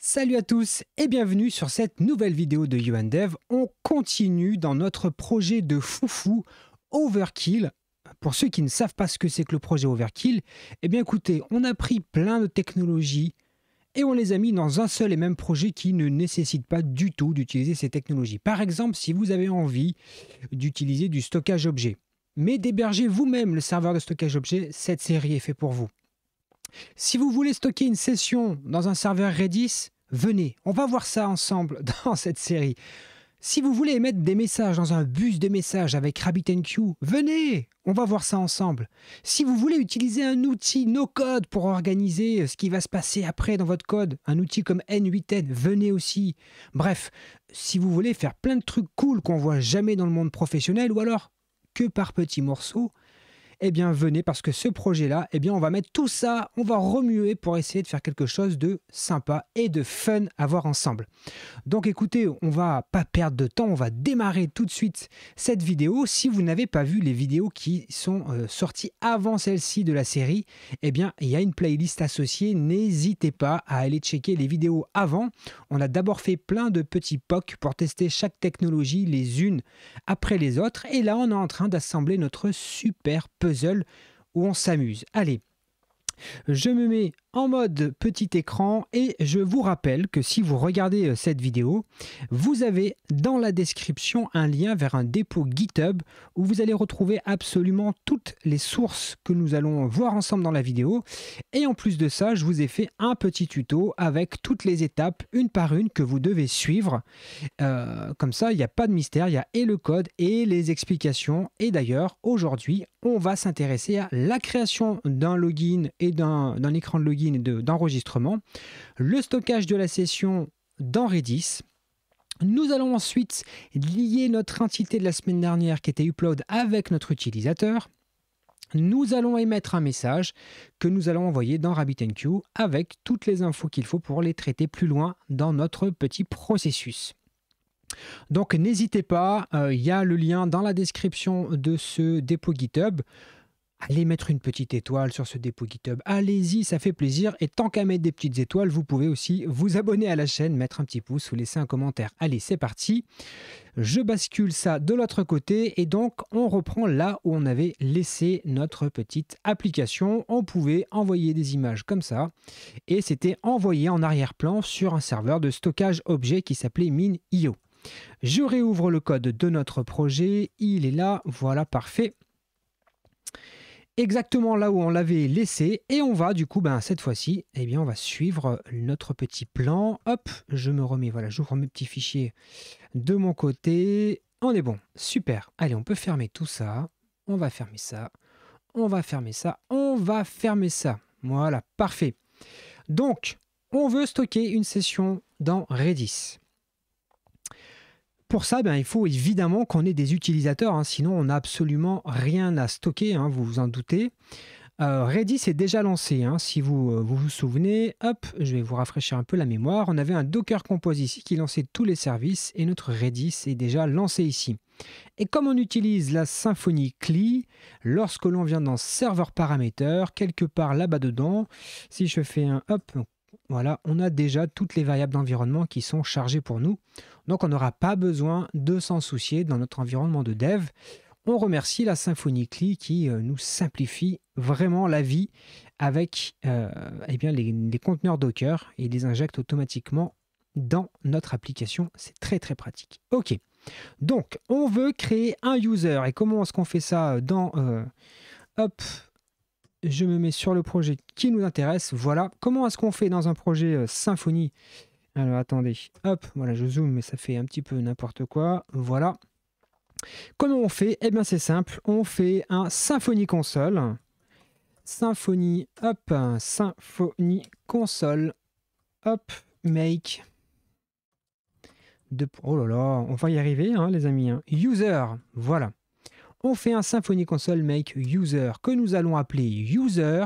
Salut à tous et bienvenue sur cette nouvelle vidéo de YouAndDev. On continue dans notre projet de foufou Overkill. Pour ceux qui ne savent pas ce que c'est que le projet Overkill, eh bien écoutez, on a pris plein de technologies et on les a mis dans un seul et même projet qui ne nécessite pas du tout d'utiliser ces technologies. Par exemple, si vous avez envie d'utiliser du stockage objet, mais d'héberger vous-même le serveur de stockage objet, cette série est faite pour vous. Si vous voulez stocker une session dans un serveur Redis, venez, on va voir ça ensemble dans cette série. Si vous voulez émettre des messages dans un bus de messages avec RabbitMQ, venez, on va voir ça ensemble. Si vous voulez utiliser un outil no-code pour organiser ce qui va se passer après dans votre code, un outil comme N8N, venez aussi. Bref, si vous voulez faire plein de trucs cool qu'on voit jamais dans le monde professionnel ou alors que par petits morceaux, eh bien venez parce que ce projet-là, eh bien on va mettre tout ça, on va remuer pour essayer de faire quelque chose de sympa et de fun à voir ensemble. Donc écoutez, on va pas perdre de temps, on va démarrer tout de suite cette vidéo. Si vous n'avez pas vu les vidéos qui sont sorties avant celle-ci de la série, eh bien il y a une playlist associée, n'hésitez pas à aller checker les vidéos avant. On a d'abord fait plein de petits POC pour tester chaque technologie les unes après les autres et là on est en train d'assembler notre super puzzle où on s'amuse. Allez, je me mets en mode petit écran et je vous rappelle que si vous regardez cette vidéo, vous avez dans la description un lien vers un dépôt GitHub où vous allez retrouver absolument toutes les sources que nous allons voir ensemble dans la vidéo. Et en plus de ça, je vous ai fait un petit tuto avec toutes les étapes, une par une, que vous devez suivre. Comme ça, il n'y a pas de mystère, il y a et le code et les explications. Et d'ailleurs, aujourd'hui, on va s'intéresser à la création d'un login et d'un écran de login et d'enregistrement, le stockage de la session dans Redis. Nous allons ensuite lier notre entité de la semaine dernière qui était upload avec notre utilisateur. Nous allons émettre un message que nous allons envoyer dans RabbitMQ avec toutes les infos qu'il faut pour les traiter plus loin dans notre petit processus. Donc n'hésitez pas, il y a le lien dans la description de ce dépôt GitHub. Allez mettre une petite étoile sur ce dépôt GitHub. Allez-y, ça fait plaisir. Et tant qu'à mettre des petites étoiles, vous pouvez aussi vous abonner à la chaîne, mettre un petit pouce ou laisser un commentaire. Allez, c'est parti. Je bascule ça de l'autre côté et donc on reprend là où on avait laissé notre petite application. On pouvait envoyer des images comme ça et c'était envoyé en arrière-plan sur un serveur de stockage objet qui s'appelait Min.io. Je réouvre le code de notre projet. Il est là. Voilà, parfait. Exactement là où on l'avait laissé et on va du coup cette fois-ci on va suivre notre petit plan. Hop, je me remets, voilà, j'ouvre mes petits fichiers de mon côté. On est bon, super. Allez, on peut fermer tout ça. On va fermer ça. On va fermer ça. On va fermer ça. Voilà, parfait. Donc, on veut stocker une session dans Redis. Pour ça, il faut évidemment qu'on ait des utilisateurs, sinon on n'a absolument rien à stocker, vous vous en doutez. Redis est déjà lancé, si vous vous souvenez. Hop, je vais vous rafraîchir un peu la mémoire. On avait un Docker Compose ici qui lançait tous les services et notre Redis est déjà lancé ici. Et comme on utilise la Symfony CLI, lorsque l'on vient dans Serveur Paramètres, quelque part là-bas dedans, si je fais un hop, voilà, on a déjà toutes les variables d'environnement qui sont chargées pour nous. Donc on n'aura pas besoin de s'en soucier dans notre environnement de dev. On remercie la Symfony CLI qui nous simplifie vraiment la vie avec les conteneurs Docker et les injecte automatiquement dans notre application. C'est très très pratique. Ok, donc on veut créer un user. Et comment est-ce qu'on fait ça dans... hop, je me mets sur le projet qui nous intéresse. Voilà, comment est-ce qu'on fait dans un projet Symfony? Alors attendez, hop, voilà, je zoome, mais ça fait un petit peu n'importe quoi. Voilà. Comment on fait? Eh bien, c'est simple. On fait un Symfony console. Symfony, hop, Symfony console. Hop, make. Oh là là, on va y arriver, les amis. User, voilà. On fait un Symfony console make user que nous allons appeler user,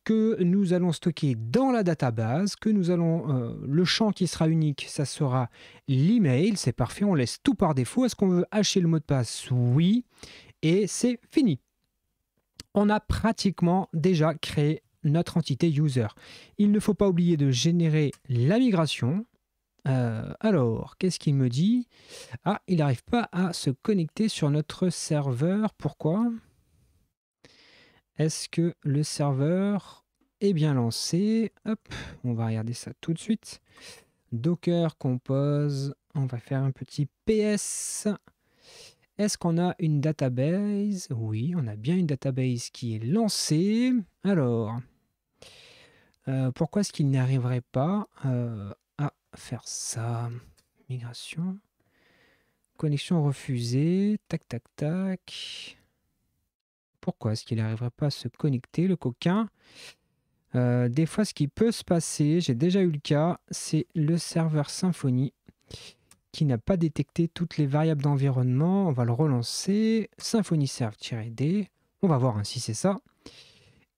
que nous allons stocker dans la database, que nous allons, le champ qui sera unique, ça sera l'email, c'est parfait, on laisse tout par défaut. Est-ce qu'on veut hacher le mot de passe? Oui, et c'est fini. On a pratiquement déjà créé notre entité user. Il ne faut pas oublier de générer la migration. Alors, qu'est-ce qu'il me dit? Ah, il n'arrive pas à se connecter sur notre serveur. Pourquoi? Est-ce que le serveur est bien lancé? Hop, on va regarder ça tout de suite. Docker compose, on va faire un petit PS. Est-ce qu'on a une database? Oui, on a bien une database qui est lancée. Alors, pourquoi est-ce qu'il n'arriverait pas à faire ça? Migration. Connexion refusée. Tac, tac, tac. Pourquoi est-ce qu'il n'arriverait pas à se connecter, le coquin? Des fois, ce qui peut se passer, j'ai déjà eu le cas, c'est le serveur Symfony qui n'a pas détecté toutes les variables d'environnement. On va le relancer. Symfony serve-d. On va voir si c'est ça.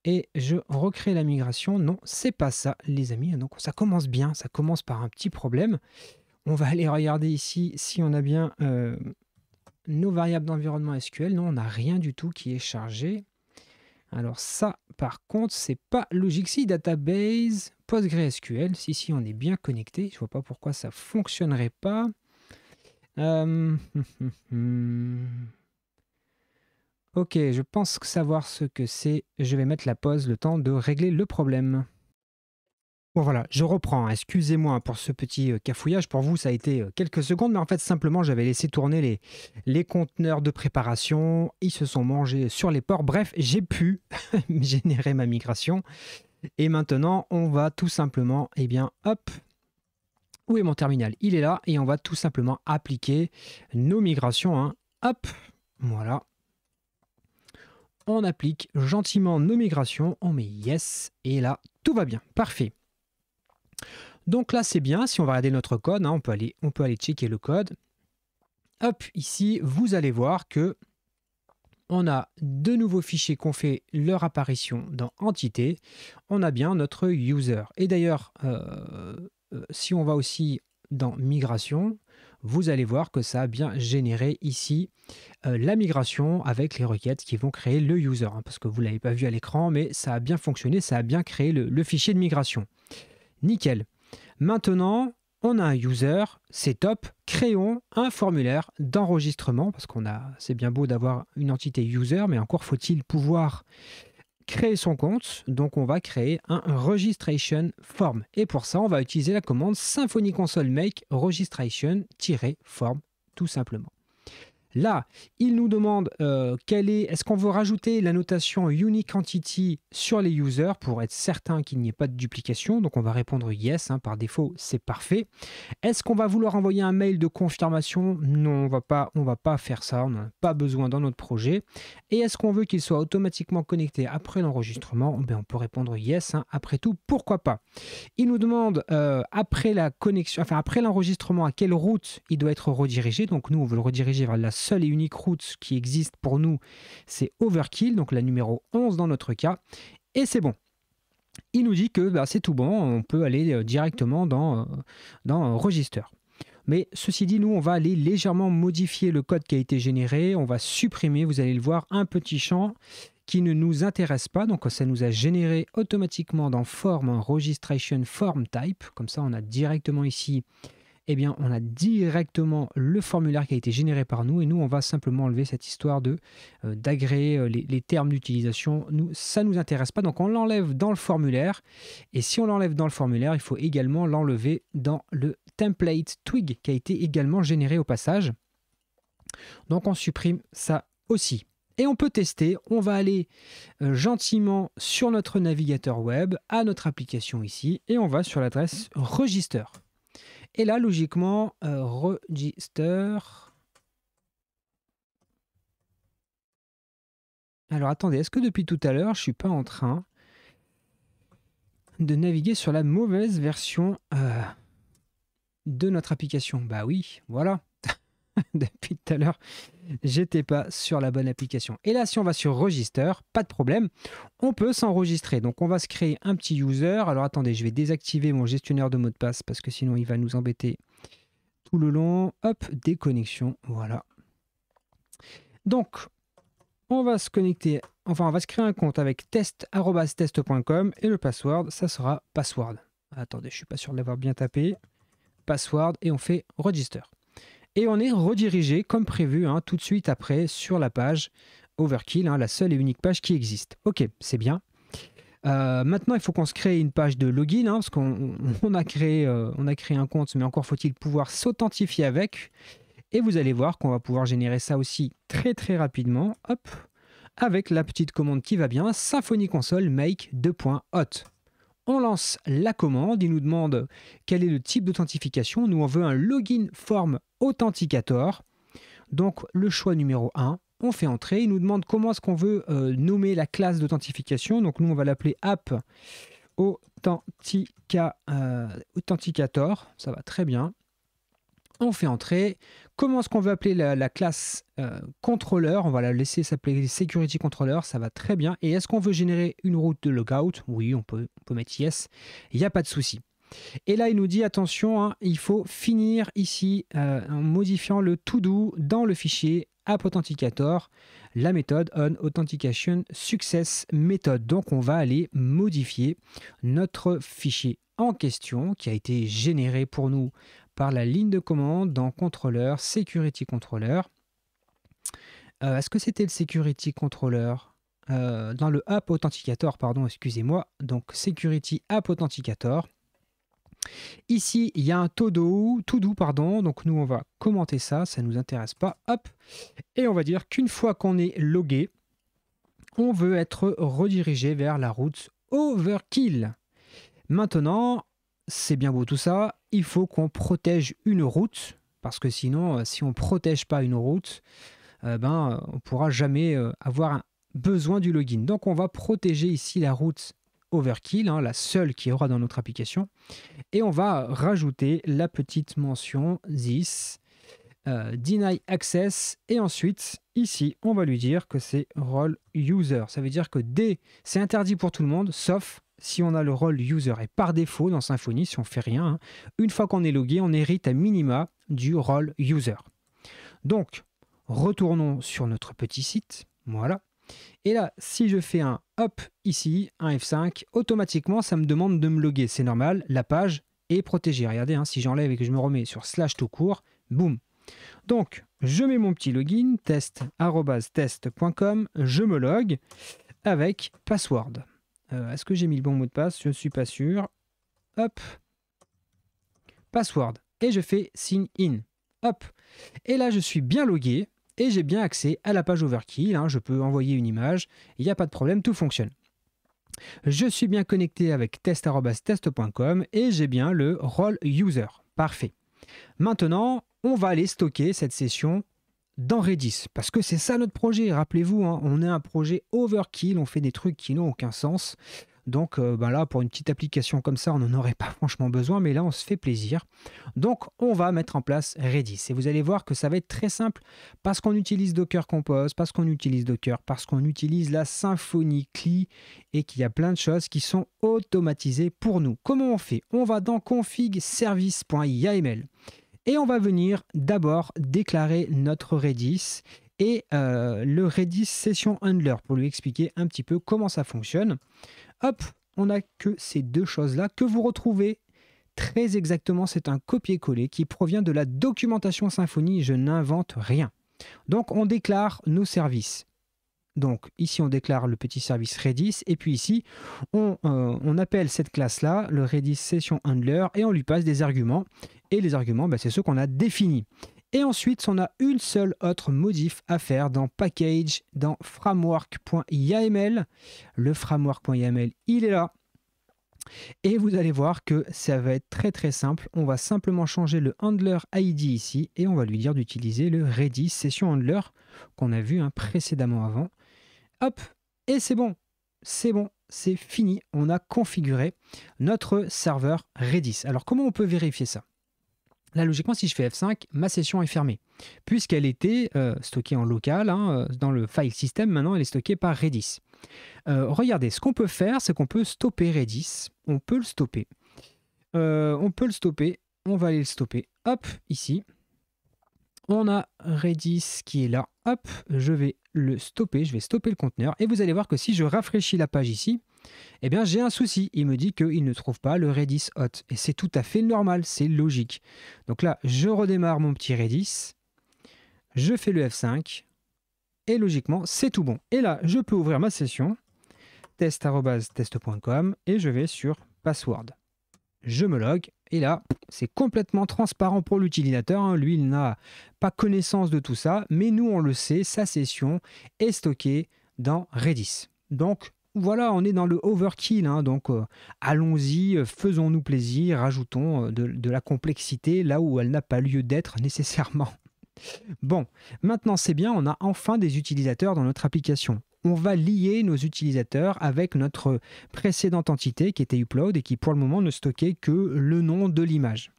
Et je recrée la migration. Non, c'est pas ça, les amis. Donc ça commence bien. Ça commence par un petit problème. On va aller regarder ici si on a bien nos variables d'environnement SQL. Non, on n'a rien du tout qui est chargé. Alors ça, par contre, c'est pas logique. Si database, PostgreSQL, si on est bien connecté, je vois pas pourquoi ça fonctionnerait pas. Ok, je pense savoir ce que c'est. Je vais mettre la pause, le temps de régler le problème. Bon voilà, je reprends. Excusez-moi pour ce petit cafouillage. Pour vous, ça a été quelques secondes, mais en fait, simplement, j'avais laissé tourner les conteneurs de préparation. Ils se sont mangés sur les ports. Bref, j'ai pu générer ma migration. Et maintenant, on va tout simplement, eh bien, hop, où est mon terminal? Il est là et on va tout simplement appliquer nos migrations. Hein. Hop, voilà. On applique gentiment nos migrations. On met yes et là, tout va bien. Parfait. Donc là, c'est bien. Si on va regarder notre code, hein, on peut aller checker le code. Hop, ici, vous allez voir que on a de nouveaux fichiers qui ont fait leur apparition dans Entité. On a bien notre user. Et d'ailleurs, si on va aussi dans Migration, vous allez voir que ça a bien généré ici la migration avec les requêtes qui vont créer le user. Hein, parce que vous ne l'avez pas vu à l'écran, mais ça a bien fonctionné, ça a bien créé le fichier de migration. Nickel. Maintenant, on a un user, c'est top. Créons un formulaire d'enregistrement, parce c'est bien beau d'avoir une entité user, mais encore faut-il pouvoir créer son compte. Donc on va créer un registration form. Et pour ça, on va utiliser la commande Symfony console make registration-form, tout simplement. Là, il nous demande est-ce qu'on veut rajouter la notation unique entity sur les users pour être certain qu'il n'y ait pas de duplication. Donc on va répondre yes, hein, par défaut, c'est parfait. Est-ce qu'on va vouloir envoyer un mail de confirmation? Non, on va pas faire ça, on n'en a pas besoin dans notre projet. Et est-ce qu'on veut qu'il soit automatiquement connecté après l'enregistrement? Ben, on peut répondre yes, hein, après tout, pourquoi pas. Il nous demande après la connexion, enfin après l'enregistrement, à quelle route il doit être redirigé. Donc nous, on veut le rediriger vers la seule et unique route qui existe pour nous, c'est Overkill, donc la numéro 11 dans notre cas. Et c'est bon. Il nous dit que c'est tout bon, on peut aller directement dans Register. Mais ceci dit, nous, on va aller légèrement modifier le code qui a été généré. On va supprimer, vous allez le voir, un petit champ qui ne nous intéresse pas. Donc, ça nous a généré automatiquement dans Form un Registration Form Type. Comme ça, on a directement ici, eh bien, on a directement le formulaire qui a été généré par nous. Et nous, on va simplement enlever cette histoire d'agréer les termes d'utilisation. Ça ne nous intéresse pas. Donc, on l'enlève dans le formulaire. Et si on l'enlève dans le formulaire, il faut également l'enlever dans le template twig qui a été également généré au passage. Donc, on supprime ça aussi. Et on peut tester, on va aller gentiment sur notre navigateur web, à notre application ici, et on va sur l'adresse Register. Et là, logiquement, Register... Alors attendez, est-ce que depuis tout à l'heure, je ne suis pas en train de naviguer sur la mauvaise version de notre application? Bah oui, voilà. Depuis tout à l'heure, j'étais pas sur la bonne application. Et là, si on va sur Register, pas de problème, on peut s'enregistrer. Donc, on va se créer un petit user. Alors, attendez, je vais désactiver mon gestionnaire de mots de passe parce que sinon, il va nous embêter tout le long. Hop, déconnexion, voilà. Donc, On va se connecter, enfin on va se créer un compte avec test@test.com et le password, ça sera password. Attendez, je suis pas sûr de l'avoir bien tapé. Password et on fait register. Et on est redirigé comme prévu hein, tout de suite après sur la page Overkill, hein, la seule et unique page qui existe. Ok, c'est bien. Maintenant, il faut qu'on se crée une page de login, hein, parce qu'on a créé un compte, mais encore faut-il pouvoir s'authentifier avec. Et vous allez voir qu'on va pouvoir générer ça aussi très très rapidement, hop, avec la petite commande qui va bien, Symfony Console make 2.hot. On lance la commande, il nous demande quel est le type d'authentification. Nous, on veut un login form authenticator. Donc, le choix numéro 1, on fait entrer. Il nous demande comment est-ce qu'on veut nommer la classe d'authentification. Donc, nous, on va l'appeler app authenticator. Ça va très bien. On fait entrer. Comment est-ce qu'on veut appeler la classe contrôleur? On va la laisser s'appeler security controller, ça va très bien. Et est-ce qu'on veut générer une route de logout? Oui, on peut mettre yes, il n'y a pas de souci. Et là, il nous dit attention, hein, il faut finir ici en modifiant le to-do dans le fichier app authenticator, la méthode on authentication success method. Donc, on va aller modifier notre fichier en question qui a été généré pour nous par la ligne de commande dans contrôleur, security controller. Est-ce que c'était le security controller dans le app authenticator, pardon, excusez-moi. Donc security app authenticator. Ici, il y a un to-do, pardon. Donc nous, on va commenter ça, ça ne nous intéresse pas. Hop. Et on va dire qu'une fois qu'on est logué, on veut être redirigé vers la route Overkill. Maintenant, c'est bien beau tout ça, il faut qu'on protège une route, parce que sinon, si on ne protège pas une route, on ne pourra jamais avoir besoin du login. Donc on va protéger ici la route Overkill, hein, la seule qui aura dans notre application, et on va rajouter la petite mention this, deny access, et ensuite, ici, on va lui dire que c'est role user. Ça veut dire que c'est interdit pour tout le monde, sauf si on a le rôle user. Et par défaut, dans Symfony, si on ne fait rien, hein, une fois qu'on est logué, on hérite à minima du rôle user. Donc, retournons sur notre petit site. Voilà. Et là, si je fais un hop ici, un F5, automatiquement, ça me demande de me loguer. C'est normal, la page est protégée. Regardez, hein, si j'enlève et que je me remets sur slash tout court, boum. Donc, je mets mon petit login, test@test.com, je me log avec password. Est-ce que j'ai mis le bon mot de passe? Je ne suis pas sûr. Hop. Password. Et je fais sign in. Hop. Et là, je suis bien logué et j'ai bien accès à la page Overkill. Hein, je peux envoyer une image. Il n'y a pas de problème, tout fonctionne. Je suis bien connecté avec test@test.com et j'ai bien le role user. Parfait. Maintenant, on va aller stocker cette session dans Redis, parce que c'est ça notre projet, rappelez-vous, hein, on est un projet Overkill, on fait des trucs qui n'ont aucun sens, donc là, pour une petite application comme ça, on n'en aurait pas franchement besoin, mais là, on se fait plaisir. Donc, on va mettre en place Redis, et vous allez voir que ça va être très simple, parce qu'on utilise Docker Compose, parce qu'on utilise Docker, parce qu'on utilise la Symfony CLI, et qu'il y a plein de choses qui sont automatisées pour nous. Comment on fait? On va dans config service.yaml, et on va venir d'abord déclarer notre Redis et le Redis Session Handler pour lui expliquer un petit peu comment ça fonctionne. Hop, on n'a que ces deux choses-là que vous retrouvez très exactement. C'est un copier-coller qui provient de la documentation Symfony. Je n'invente rien. Donc, on déclare nos services. Donc, ici, on déclare le petit service Redis. Et puis ici, on appelle cette classe-là, le Redis Session Handler, et on lui passe des arguments. Et les arguments, c'est ceux qu'on a définis. Et ensuite, on a une seule autre modif à faire dans Package, dans framework.yaml. Le framework.yaml, il est là. Et vous allez voir que ça va être très très simple. On va simplement changer le handler ID ici et on va lui dire d'utiliser le Redis Session Handler qu'on a vu précédemment avant. Hop, et c'est bon, c'est fini. On a configuré notre serveur Redis. Alors comment on peut vérifier ça? Là, logiquement, si je fais F5, ma session est fermée, puisqu'elle était stockée en local, dans le file system. Maintenant, elle est stockée par Redis. Regardez, ce qu'on peut faire, c'est qu'on peut stopper Redis. On peut le stopper. On va aller le stopper. Hop, ici. On a Redis qui est là. Hop, je vais le stopper. Je vais stopper le conteneur. Et vous allez voir que si je rafraîchis la page ici, eh bien j'ai un souci. Il me dit qu'il ne trouve pas le Redis hot. Et c'est tout à fait normal, c'est logique. Donc là, je redémarre mon petit Redis. Je fais le F5. Et logiquement, c'est tout bon. Et là, je peux ouvrir ma session. test@test.com et je vais sur password. Je me log et là, c'est complètement transparent pour l'utilisateur. Hein. Lui, il n'a pas connaissance de tout ça, mais nous, on le sait, sa session est stockée dans Redis. Donc, voilà, on est dans le overkill. Hein. Donc, allons-y, faisons-nous plaisir, rajoutons de la complexité là où elle n'a pas lieu d'être nécessairement. Bon, maintenant c'est bien, on a enfin des utilisateurs dans notre application. On va lier nos utilisateurs avec notre précédente entité qui était Upload et qui pour le moment ne stockait que le nom de l'image.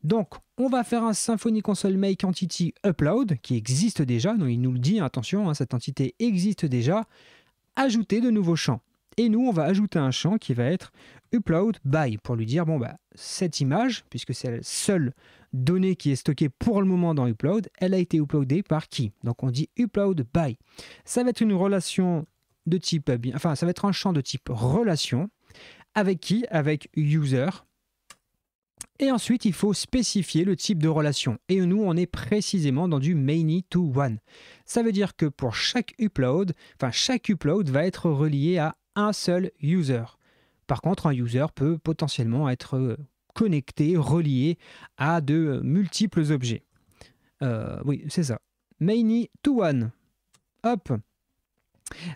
Donc, on va faire un Symfony Console Make Entity Upload qui existe déjà. Donc, il nous le dit, attention, hein, cette entité existe déjà. Ajouter de nouveaux champs. Et nous, on va ajouter un champ qui va être Upload by pour lui dire, bon, bah, cette image, puisque c'est la seule donnée qui est stockée pour le moment dans Upload, elle a été uploadée par qui? Donc on dit Upload by. Ça va être une relation de type, enfin ça va être un champ de type relation. Avec qui? Avec user. Et ensuite, il faut spécifier le type de relation. Et nous, on est précisément dans du many to one. Ça veut dire que pour chaque upload va être relié à un seul user. Par contre, un user peut potentiellement être connecté, relié à de multiples objets. Oui, c'est ça. Many to one. Hop.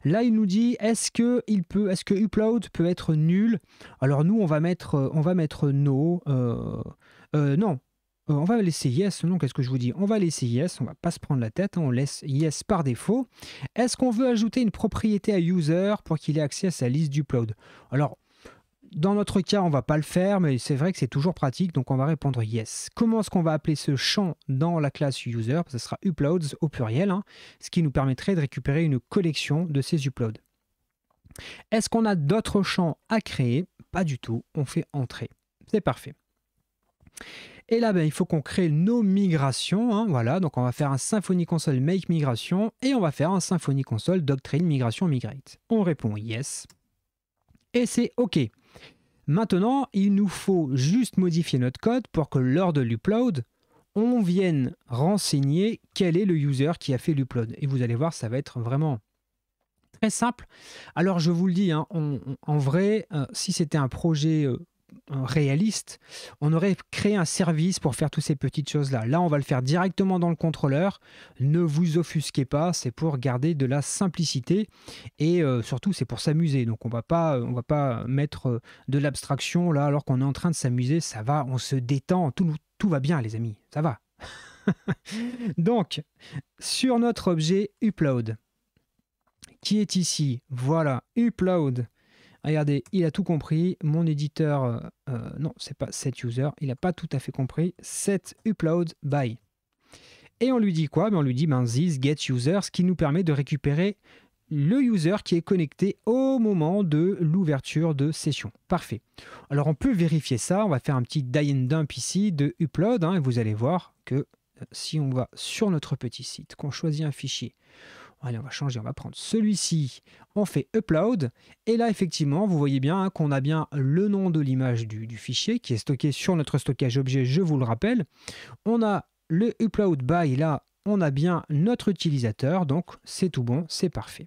Là, il nous dit est-ce que upload peut être nul? Alors nous, on va mettre no. Non. On va laisser yes. Non, qu'est-ce que je vous dis? On va laisser yes. On va pas se prendre la tête. Hein, on laisse yes par défaut. Est-ce qu'on veut ajouter une propriété à user pour qu'il ait accès à sa liste d'upload? Alors, dans notre cas, on ne va pas le faire, mais c'est vrai que c'est toujours pratique, donc on va répondre yes. Comment est-ce qu'on va appeler ce champ dans la classe user? Ce sera uploads au pluriel, hein, ce qui nous permettrait de récupérer une collection de ces uploads. Est-ce qu'on a d'autres champs à créer? Pas du tout, on fait entrer. C'est parfait. Et là, il faut qu'on crée nos migrations. Hein, voilà, donc on va faire un Symfony Console Make Migration et on va faire un Symfony Console Doctrine Migration Migrate. On répond yes. Et c'est OK. Maintenant, il nous faut juste modifier notre code pour que lors de l'upload, on vienne renseigner quel est le user qui a fait l'upload. Et vous allez voir, ça va être vraiment très simple. Alors, je vous le dis, hein, en vrai, si c'était un projet réaliste, on aurait créé un service pour faire toutes ces petites choses-là. Là, on va le faire directement dans le contrôleur. Ne vous offusquez pas, c'est pour garder de la simplicité et surtout, c'est pour s'amuser. Donc, on va pas mettre de l'abstraction là alors qu'on est en train de s'amuser. Ça va, on se détend, tout va bien, les amis, ça va. Donc, sur notre objet upload, qui est ici, voilà, upload. Regardez, il a tout compris. Mon éditeur, non, c'est pas set user, il n'a pas tout à fait compris. Set upload by. Et on lui dit quoi? On lui dit this get user, ce qui nous permet de récupérer le user qui est connecté au moment de l'ouverture de session. Parfait. Alors on peut vérifier ça. On va faire un petit die and dump ici de upload. Hein, et vous allez voir que si on va sur notre petit site, qu'on choisit un fichier, allez, on va changer, on va prendre celui-ci, on fait upload, et là effectivement, vous voyez bien qu'on a bien le nom de l'image du fichier qui est stocké sur notre stockage objet, je vous le rappelle. On a le upload by, là, on a bien notre utilisateur, donc c'est tout bon, c'est parfait.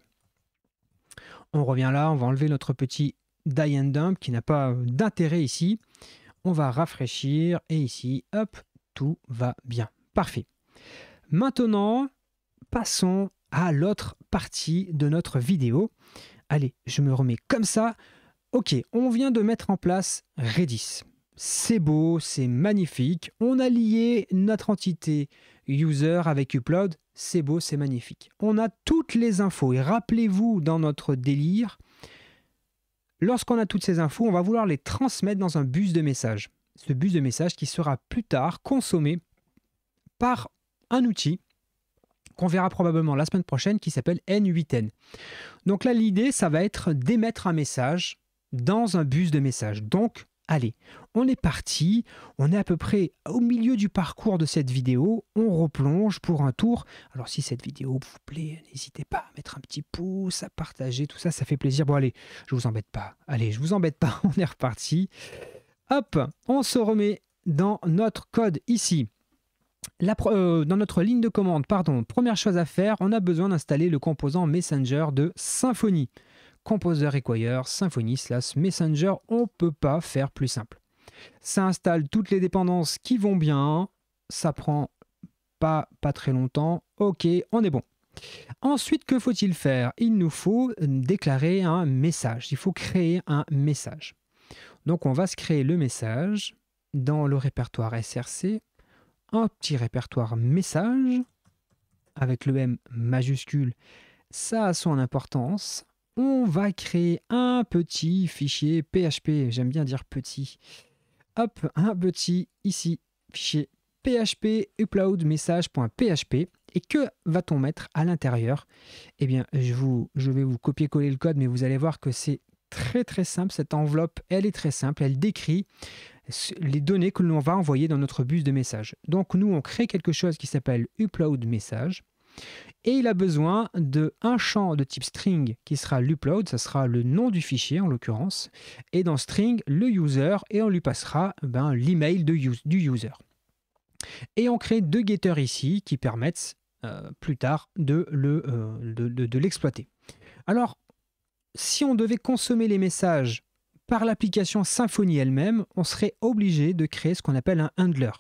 On revient là, on va enlever notre petit die and dump qui n'a pas d'intérêt ici. On va rafraîchir, et ici, hop, tout va bien. Parfait. Maintenant, passons à l'autre partie de notre vidéo. Allez, je me remets comme ça. Ok, on vient de mettre en place Redis. C'est beau, c'est magnifique. On a lié notre entité user avec upload. C'est beau, c'est magnifique. On a toutes les infos. Et rappelez-vous, dans notre délire, lorsqu'on a toutes ces infos, on va vouloir les transmettre dans un bus de messages. Ce bus de messages qui sera plus tard consommé par un outil qu'on verra probablement la semaine prochaine qui s'appelle N8N. Donc là, l'idée, ça va être d'émettre un message dans un bus de messages. Donc, Allez, on est parti, on est à peu près au milieu du parcours de cette vidéo, on replonge pour un tour. Alors si cette vidéo vous plaît, n'hésitez pas à mettre un petit pouce, à partager, tout ça, ça fait plaisir. Bon allez, je vous embête pas, allez, je vous embête pas, on est reparti. Hop, on se remet dans notre code ici. Dans notre ligne de commande, pardon, première chose à faire, on a besoin d'installer le composant Messenger de Symfony. Composer require Symfony / Messenger, on ne peut pas faire plus simple. Ça installe toutes les dépendances qui vont bien, ça prend pas très longtemps, ok, on est bon. Ensuite, que faut-il faire? Il nous faut déclarer un message, il faut créer un message. Donc on va se créer le message dans le répertoire SRC, un petit répertoire message, avec le M majuscule, ça a son importance. On va créer un petit fichier PHP, j'aime bien dire petit. Hop, un petit ici, fichier PHP upload message.php. Et que va-t-on mettre à l'intérieur? Eh bien, je vais vous copier-coller le code, mais vous allez voir que c'est très simple. Cette enveloppe, elle est très simple, elle décrit les données que l'on va envoyer dans notre bus de message. Donc nous, on crée quelque chose qui s'appelle upload message. Et il a besoin d'un champ de type string qui sera l'upload, ça sera le nom du fichier en l'occurrence, et dans string le user, et on lui passera l'email du user. Et on crée deux getters ici qui permettent plus tard de l'exploiter. Alors, si on devait consommer les messages par l'application Symfony elle-même, on serait obligé de créer ce qu'on appelle un handler.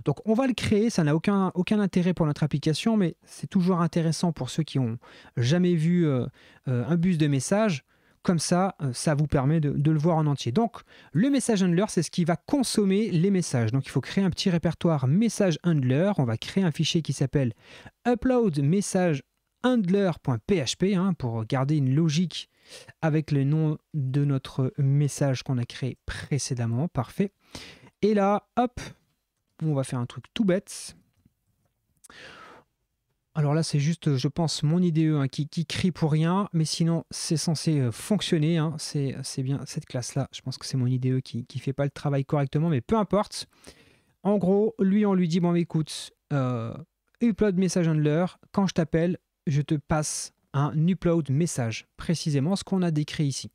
Donc on va le créer, ça n'a aucun intérêt pour notre application, mais c'est toujours intéressant pour ceux qui n'ont jamais vu un bus de message. Comme ça, ça vous permet de le voir en entier. Donc le message handler, c'est ce qui va consommer les messages. Donc il faut créer un petit répertoire message handler. On va créer un fichier qui s'appelle upload message handler.php pour garder une logique avec le nom de notre message qu'on a créé précédemment. Parfait. Et là, hop, on va faire un truc tout bête. Alors là, c'est juste, je pense, mon IDE qui crie pour rien, mais sinon, c'est censé fonctionner. C'est bien cette classe-là. Je pense que c'est mon IDE qui ne fait pas le travail correctement, mais peu importe. En gros, lui, on lui dit, bon, écoute, upload message handler, quand je t'appelle, je te passe un upload message, précisément ce qu'on a décrit ici.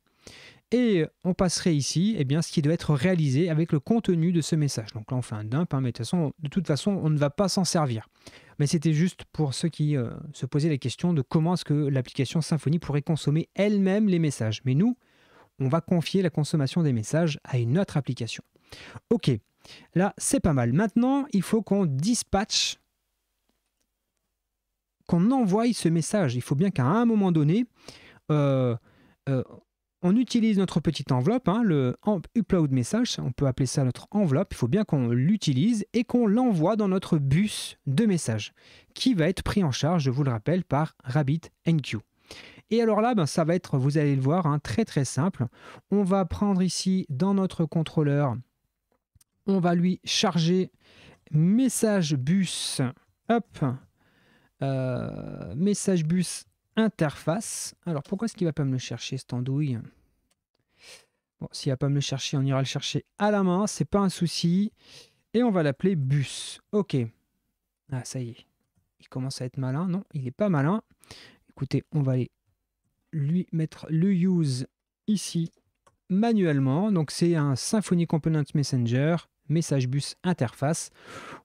Et on passerait ici ce qui doit être réalisé avec le contenu de ce message. Donc là, on fait un dump, mais de toute façon, on ne va pas s'en servir. Mais c'était juste pour ceux qui se posaient la question de comment est-ce que l'application Symfony pourrait consommer elle-même les messages. Mais nous, on va confier la consommation des messages à une autre application. Ok, là, c'est pas mal. Maintenant, il faut qu'on dispatche, qu'on envoie ce message. Il faut bien qu'à un moment donné, on utilise notre petite enveloppe, le upload message, on peut appeler ça notre enveloppe. Il faut bien qu'on l'utilise et qu'on l'envoie dans notre bus de message, qui va être pris en charge, je vous le rappelle, par RabbitMQ. Et alors là, ça va être, vous allez le voir, très simple. On va prendre ici, dans notre contrôleur, on va lui charger message bus, hop, message bus interface. Alors pourquoi est-ce qu'il ne va pas me le chercher, cette andouille? Bon, s'il ne va pas me le chercher, on ira le chercher à la main, c'est pas un souci. Et on va l'appeler bus. Ok. Ah, ça y est. Il commence à être malin. Non, il n'est pas malin. Écoutez, on va aller lui mettre le use ici manuellement. Donc c'est un Symfony Component Messenger, message bus interface.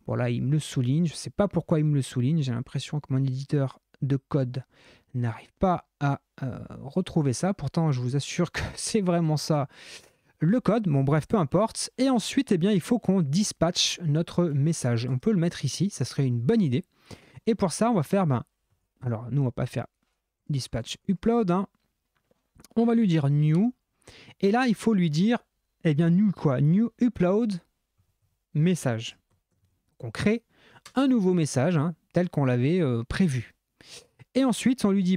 Bon là, il me le souligne. Je ne sais pas pourquoi il me le souligne. J'ai l'impression que mon éditeur de code n'arrive pas à retrouver ça. Pourtant, je vous assure que c'est vraiment ça le code. Bon, bref, peu importe. Et ensuite, il faut qu'on dispatche notre message. On peut le mettre ici, ça serait une bonne idée. Et pour ça, on va faire, alors nous, on va pas faire dispatch upload. On va lui dire new. Et là, il faut lui dire, new quoi? New upload message. Donc, on crée un nouveau message, tel qu'on l'avait prévu. Et ensuite, on lui dit,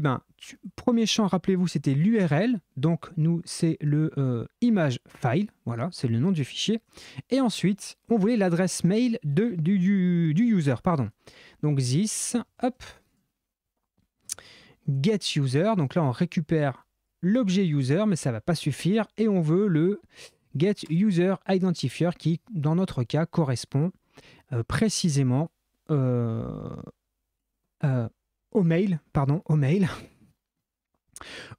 premier champ, rappelez-vous, c'était l'URL. Donc, nous, c'est le image file. Voilà, c'est le nom du fichier. Et ensuite, on voulait l'adresse mail du user. Pardon. Donc, this, hop, get user. Donc là, on récupère l'objet user, mais ça ne va pas suffire. Et on veut le get user identifier qui, dans notre cas, correspond précisément au mail,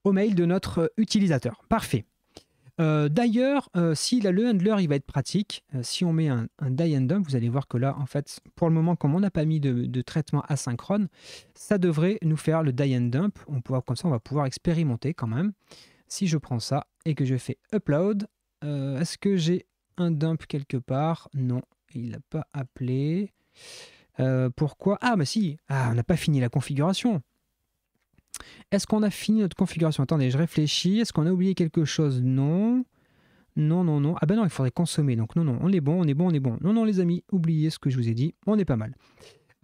au mail de notre utilisateur. Parfait. D'ailleurs, si le handler il va être pratique, si on met un die and dump, vous allez voir que là, en fait, pour le moment, comme on n'a pas mis de traitement asynchrone, ça devrait nous faire le die and dump. Comme ça, on va pouvoir expérimenter quand même. Si je prends ça et que je fais upload, est-ce que j'ai un dump quelque part? Non, il n'a pas appelé. Pourquoi? Ah, bah si, on n'a pas fini la configuration. Est-ce qu'on a fini notre configuration? Attendez, je réfléchis. Est-ce qu'on a oublié quelque chose? Non. Non. Ah ben non, il faudrait consommer. Donc non, on est bon. Non, les amis, oubliez ce que je vous ai dit. On est pas mal.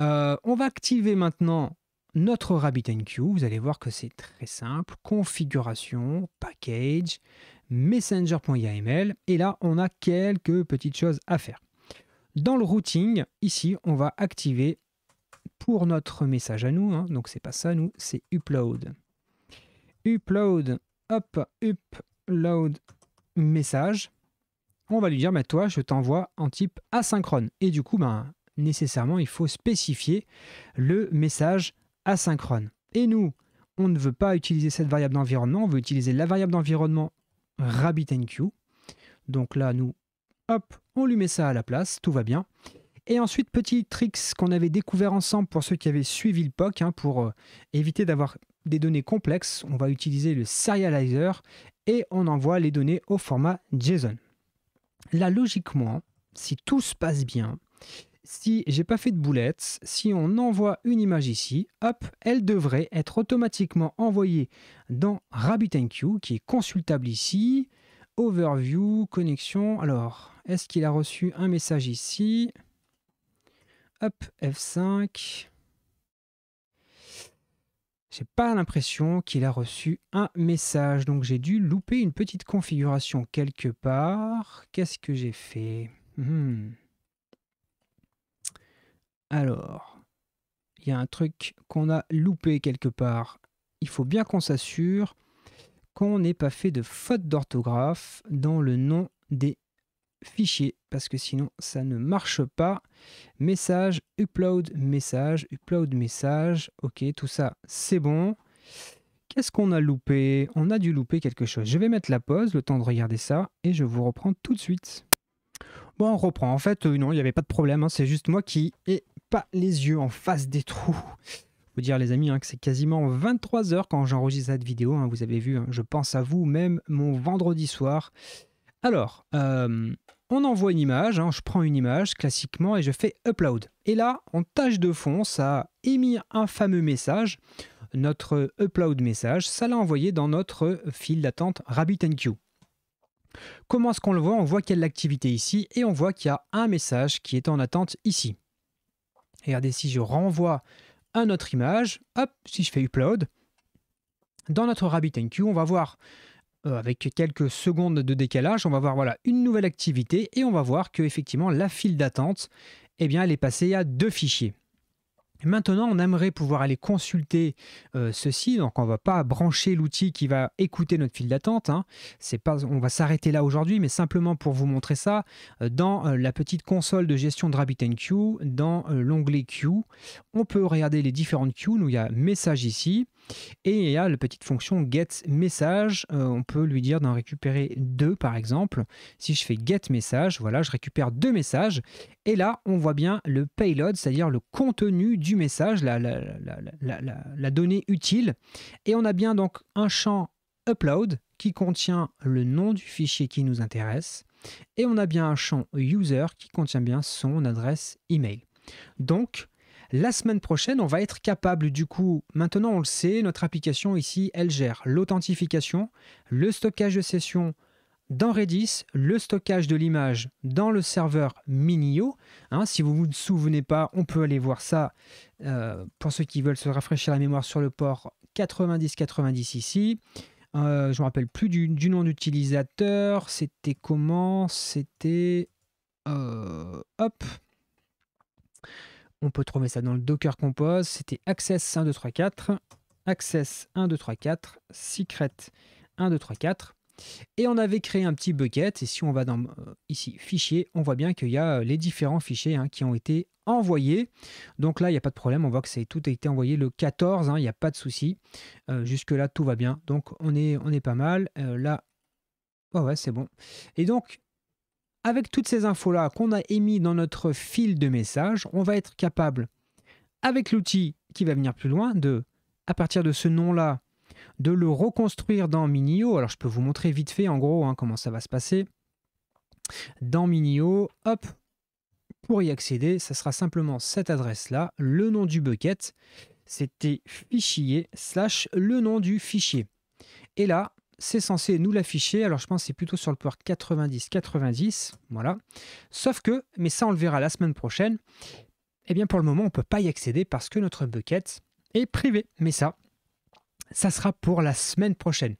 On va activer maintenant notre RabbitMQ. Vous allez voir que c'est très simple. Configuration, package, messenger.yml. Et là, on a quelques petites choses à faire. Dans le routing, ici, on va activer pour notre message à nous, hein, donc c'est pas ça, nous, c'est upload. Upload message. On va lui dire, toi, je t'envoie en type asynchrone. Et du coup, nécessairement, il faut spécifier le message asynchrone. Et nous, on ne veut pas utiliser cette variable d'environnement, on veut utiliser la variable d'environnement RabbitMQ. Donc là, nous, on lui met ça à la place, tout va bien. Et ensuite, petit tricks qu'on avait découvert ensemble pour ceux qui avaient suivi le POC, pour éviter d'avoir des données complexes, on va utiliser le serializer et on envoie les données au format JSON. Là, logiquement, si tout se passe bien, si j'ai pas fait de boulettes, si on envoie une image ici, elle devrait être automatiquement envoyée dans RabbitMQ, qui est consultable ici, overview, connexion. Alors, est-ce qu'il a reçu un message ici? F5. J'ai pas l'impression qu'il a reçu un message, donc j'ai dû louper une petite configuration quelque part. Qu'est-ce que j'ai fait? Alors, il y a un truc qu'on a loupé quelque part. Il faut bien qu'on s'assure qu'on n'ait pas fait de faute d'orthographe dans le nom des fichiers, parce que sinon ça ne marche pas. Message, upload message, ok, tout ça c'est bon. Qu'est-ce qu'on a loupé? On a dû louper quelque chose. Je vais mettre la pause, le temps de regarder ça, et je vous reprends tout de suite. Bon, on reprend. En fait, non, il n'y avait pas de problème, hein, c'est juste moi qui ai pas les yeux en face des trous. Faut dire les amis que c'est quasiment 23 h quand j'enregistre cette vidéo, vous avez vu, je pense à vous même mon vendredi soir. Alors, on envoie une image, je prends une image classiquement et je fais upload. Et là, en tâche de fond, ça a émis un fameux message, notre upload message, ça l'a envoyé dans notre file d'attente RabbitMQ. Comment est-ce qu'on le voit? On voit qu'il y a de l'activité ici et on voit qu'il y a un message qui est en attente ici. Et regardez, si je renvoie à notre image, si je fais upload, dans notre RabbitMQ, on va voir avec quelques secondes de décalage, on va voir une nouvelle activité et on va voir que effectivement la file d'attente, elle est passée à 2 fichiers. Maintenant, on aimerait pouvoir aller consulter ceci, donc on ne va pas brancher l'outil qui va écouter notre file d'attente. On va s'arrêter là aujourd'hui, mais simplement pour vous montrer ça, dans la petite console de gestion de RabbitMQ, dans l'onglet Queue, on peut regarder les différentes queues. Nous, il y a message ici, et il y a la petite fonction get message. On peut lui dire d'en récupérer 2 par exemple. Si je fais get message, voilà, je récupère 2 messages. Et là, on voit bien le payload, c'est-à-dire le contenu du message, la donnée utile. Et on a bien donc un champ upload qui contient le nom du fichier qui nous intéresse. Et on a bien un champ user qui contient bien son adresse email. Donc, la semaine prochaine, on va être capable du coup, maintenant on le sait, notre application ici, elle gère l'authentification, le stockage de session dans Redis, le stockage de l'image dans le serveur Minio. Si vous ne vous souvenez pas, on peut aller voir ça pour ceux qui veulent se rafraîchir la mémoire sur le port 9090 ici. Je ne me rappelle plus du nom d'utilisateur. C'était comment? C'était... hop. On peut trouver ça dans le Docker Compose. C'était Access 1234, Access 1234, Secret 1234. Et on avait créé un petit bucket. Et si on va dans ici, fichier, on voit bien qu'il y a les différents fichiers qui ont été envoyés. Donc là, il n'y a pas de problème. On voit que tout a été envoyé le 14. Il n'y a pas de souci. Jusque-là, tout va bien. Donc, on est pas mal. Là, ouais, c'est bon. Et donc, avec toutes ces infos-là qu'on a émis dans notre fil de message, on va être capable, avec l'outil qui va venir plus loin, à partir de ce nom-là, de le reconstruire dans Minio. Alors, je peux vous montrer vite fait, en gros, comment ça va se passer. Dans Minio, hop, pour y accéder, ça sera simplement cette adresse-là, le nom du bucket, c'était fichier / le nom du fichier. Et là, c'est censé nous l'afficher. Alors, je pense que c'est plutôt sur le port 90-90. Voilà. Sauf que, mais ça, on le verra la semaine prochaine, eh bien, pour le moment, on ne peut pas y accéder parce que notre bucket est privé. Mais ça sera pour la semaine prochaine.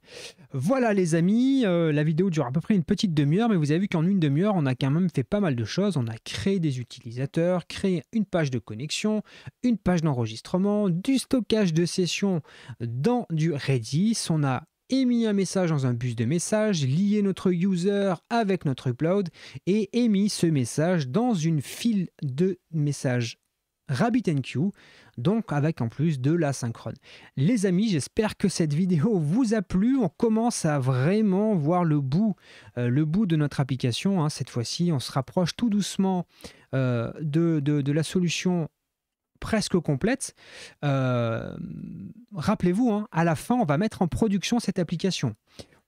Voilà, les amis. La vidéo dure à peu près une petite demi-heure, mais vous avez vu qu'en une demi-heure, on a quand même fait pas mal de choses. On a créé des utilisateurs, créé une page de connexion, une page d'enregistrement, du stockage de sessions dans du Redis. On a émis un message dans un bus de messages, lié notre user avec notre upload et émis ce message dans une file de messages RabbitMQ, donc avec en plus de l'asynchrone. Les amis, j'espère que cette vidéo vous a plu. On commence à vraiment voir le bout de notre application. Cette fois-ci, on se rapproche tout doucement de la solution presque complète. Rappelez-vous, à la fin, on va mettre en production cette application.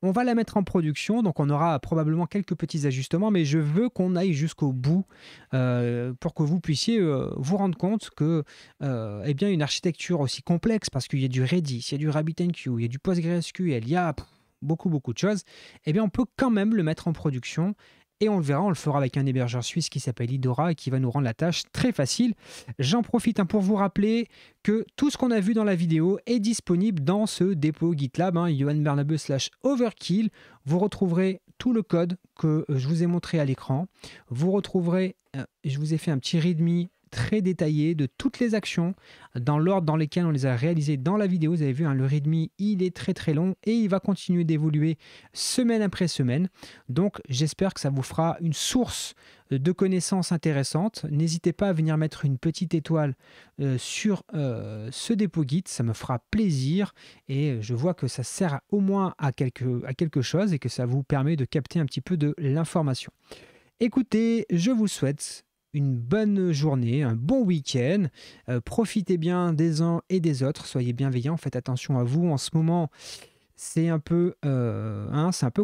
On va la mettre en production, donc on aura probablement quelques petits ajustements, mais je veux qu'on aille jusqu'au bout pour que vous puissiez vous rendre compte que eh bien, une architecture aussi complexe, parce qu'il y a du Redis, il y a du RabbitMQ, il y a du PostgreSQL, il y a beaucoup de choses, eh bien, on peut quand même le mettre en production. Et on le verra, on le fera avec un hébergeur suisse qui s'appelle Idora et qui va nous rendre la tâche très facile. J'en profite pour vous rappeler que tout ce qu'on a vu dans la vidéo est disponible dans ce dépôt GitLab, johanbernabeu/overkill. Vous retrouverez tout le code que je vous ai montré à l'écran. Vous retrouverez, je vous ai fait un petit readme très détaillé de toutes les actions dans l'ordre dans lesquelles on les a réalisées dans la vidéo. Vous avez vu, le readme, il est très long et il va continuer d'évoluer semaine après semaine. Donc, j'espère que ça vous fera une source de connaissances intéressantes. N'hésitez pas à venir mettre une petite étoile sur ce dépôt Git, ça me fera plaisir et je vois que ça sert au moins à quelque chose et que ça vous permet de capter un petit peu de l'information. Écoutez, je vous souhaite une bonne journée, un bon week-end. Profitez bien des uns et des autres. Soyez bienveillants, faites attention à vous. En ce moment, c'est un peu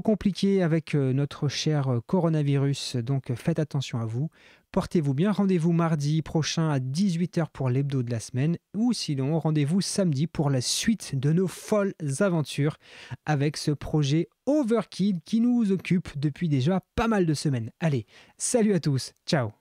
compliqué avec notre cher coronavirus. Donc, faites attention à vous. Portez-vous bien. Rendez-vous mardi prochain à 18h pour l'hebdo de la semaine. Ou sinon, rendez-vous samedi pour la suite de nos folles aventures avec ce projet Overkill qui nous occupe depuis déjà pas mal de semaines. Allez, salut à tous. Ciao.